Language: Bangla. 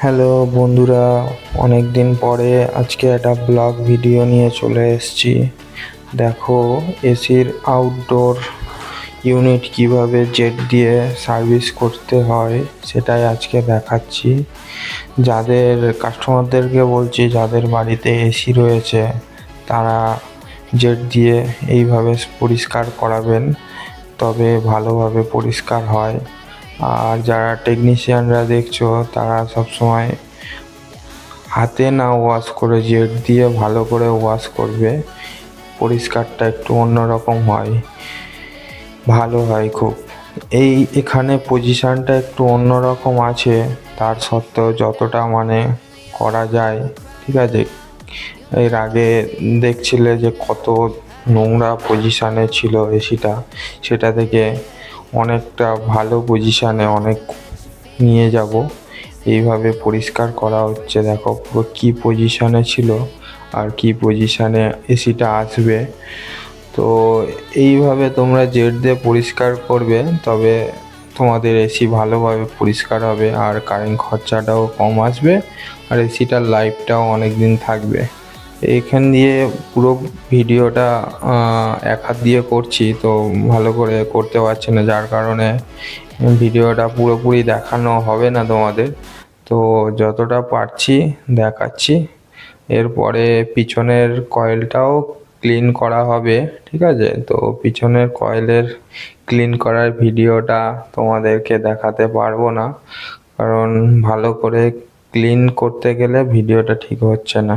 হ্যালো বন্ধুরা, অনেক দিন পরে আজকে একটা ব্লগ ভিডিও নিয়ে চলে এসেছি। দেখো, এসির আউটডোর ইউনিট কিভাবে জেট দিয়ে সার্ভিস করতে হয় সেটাই আজকে দেখাচ্ছি। যাদের কাস্টমারদেরকে বলছি, যাদের বাড়িতে এসি রয়েছে তারা জেট দিয়ে এইভাবে পরিষ্কার করাবেন, তবে ভালোভাবে পরিষ্কার হয়। আর যারা টেকনিশিয়ানরা দেখছো তারা সবসময় হাতে না ওয়াশ করে জেট দিয়ে ভালো করে ওয়াশ করবে, পরিষ্কারটা একটু অন্যরকম হয়, ভালো হয় খুব। এখানে পজিশনটা একটু অন্যরকম আছে, তার সত্ত্বেও যতটা করা যায় ঠিক আছে। এর আগে দেখছিলে যে কত নোংরা পজিশানে ছিল এসিটা, সেটা থেকে অনেকটা ভালো পজিশানে নিয়ে যাব। এইভাবে পরিষ্কার করা হচ্ছে, দেখো পুরো কী পজিশানে ছিল আর কি পজিশানে এসিটা আসবে। তো এইভাবে তোমরা জেট দিয়ে পরিষ্কার করবে, তবে তোমাদের এসি ভালোভাবে পরিষ্কার হবে আর কারেন্ট খরচাটাও কম আসবে আর এসিটার লাইফটাও অনেক দিন থাকবে। এইখান দিয়ে পুরো ভিডিওটা এক হাত দিয়ে করছি, তো ভালো করে করতে পারছি না, যার কারণে ভিডিওটা পুরোপুরি দেখানো হবে না তোমাদের। তো যতটা পারছি দেখাচ্ছি। এরপরে পিছনের কয়েলটাও ক্লিন করা হবে, ঠিক আছে। তো পিছনের কয়েলের ক্লিন করার ভিডিওটা তোমাদেরকে দেখাতে পারবো না, কারণ ভালো করে ক্লিন করতে গেলে ভিডিওটা ঠিক হচ্ছে না।